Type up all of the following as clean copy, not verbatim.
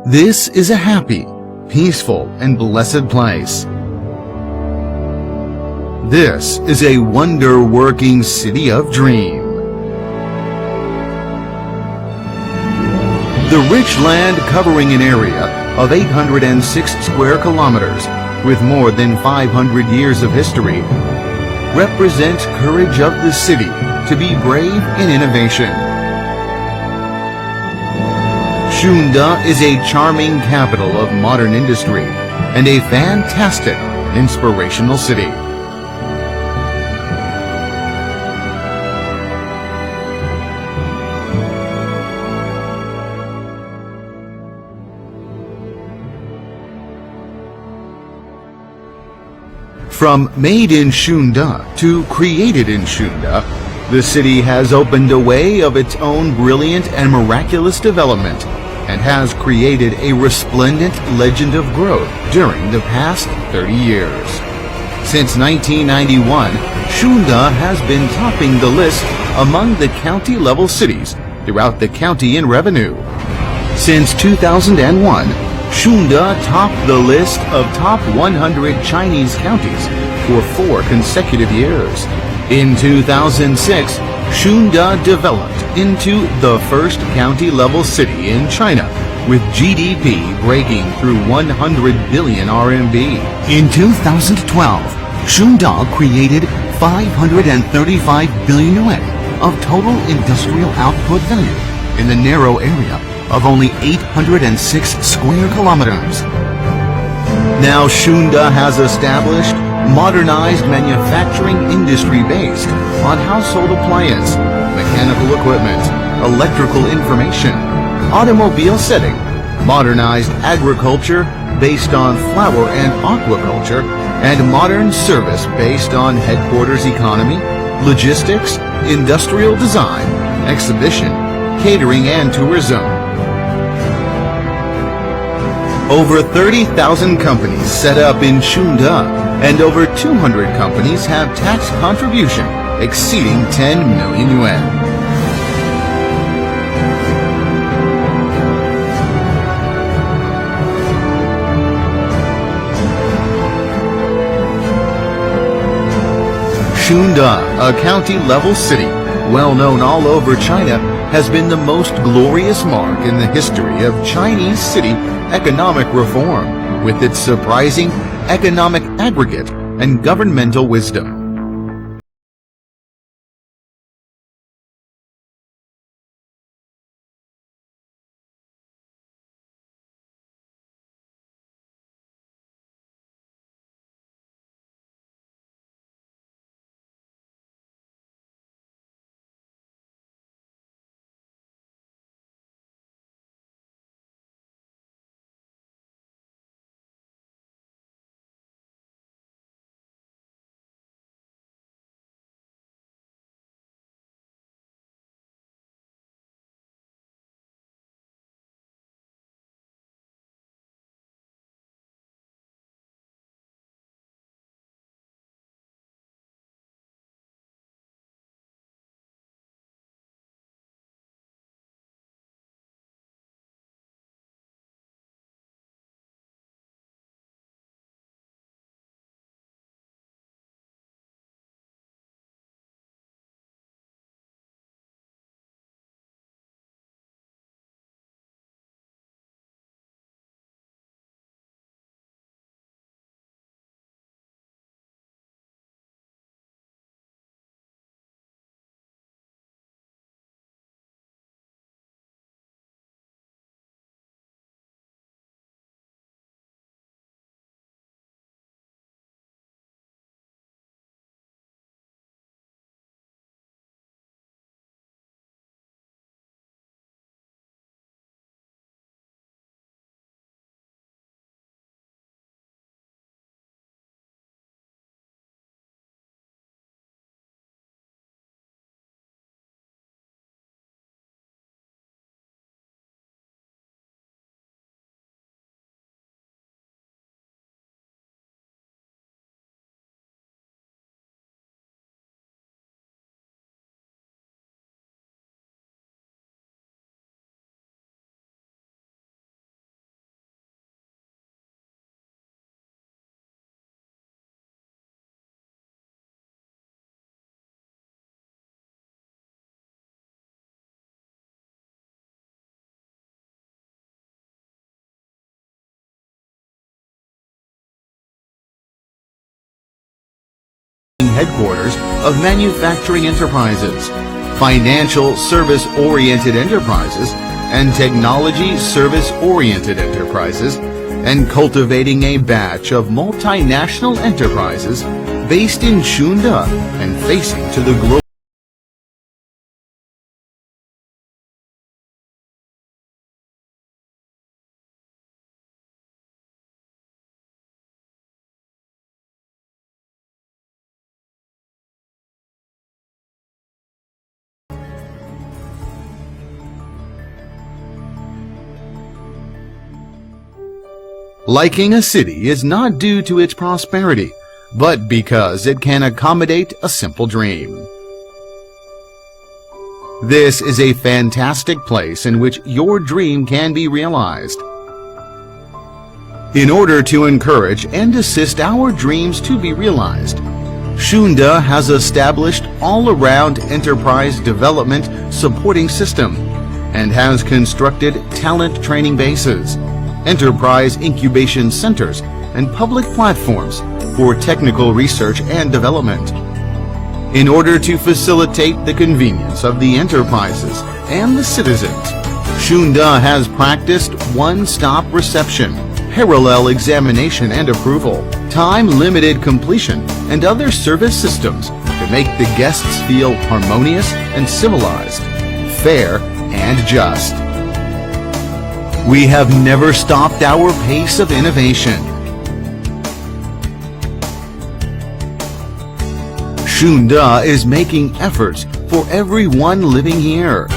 This is a happy, peaceful, and blessed place. This is a wonder-working city of dream. The rich land covering an area of 806 square kilometers with more than 500 years of history represents courage of the city to be brave in innovation. Shunde is a charming capital of modern industry and a fantastic, inspirational city. From made in Shunde to created in Shunde, the city has opened a way of its own brilliant and miraculous development and has created a resplendent legend of growth during the past 30 years. Since 1991, Shunde has been topping the list among the county-level cities throughout the county in revenue. Since 2001, Shunde topped the list of top 100 Chinese counties for 4 consecutive years. In 2006, Shunde developed into the first county-level city in China, with GDP breaking through 100 billion RMB. In 2012, Shunde created 535 billion yuan of total industrial output value in the narrow area of only 806 square kilometers. Now Shunde has established modernized manufacturing industry based on household appliance, mechanical equipment, electrical information, automobile setting, modernized agriculture based on flower and aquaculture, and modern service based on headquarters economy, logistics, industrial design, exhibition, catering, and tourism. Over 30,000 companies set up in Shunde, and over 200 companies have tax contribution exceeding 10 million yuan. Shunde, a county-level city, well known all over China, has been the most glorious mark in the history of Chinese city economic reform, with its surprising economic aggregate and governmental wisdom. headquarters of manufacturing enterprises, financial service-oriented enterprises, and technology service-oriented enterprises, and cultivating a batch of multinational enterprises based in Shunde and facing to the global. Liking a city is not due to its prosperity, but because it can accommodate a simple dream. This is a fantastic place in which your dream can be realized. In order to encourage and assist our dreams to be realized, Shunde has established all-around enterprise development supporting system and has constructed talent training bases, enterprise incubation centers, and public platforms for technical research and development. In order to facilitate the convenience of the enterprises and the citizens, Shunde has practiced one-stop reception, parallel examination and approval, time-limited completion, and other service systems to make the guests feel harmonious and civilized, fair and just. We have never stopped our pace of innovation. Shunde is making efforts for everyone living here.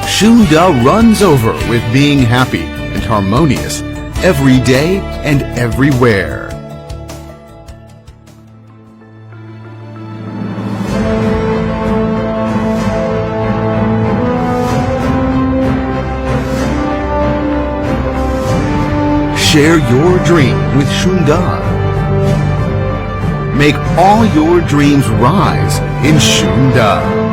Shunde runs over with being happy and harmonious every day and everywhere. Share your dream with Shunde. Make all your dreams rise in Shunde.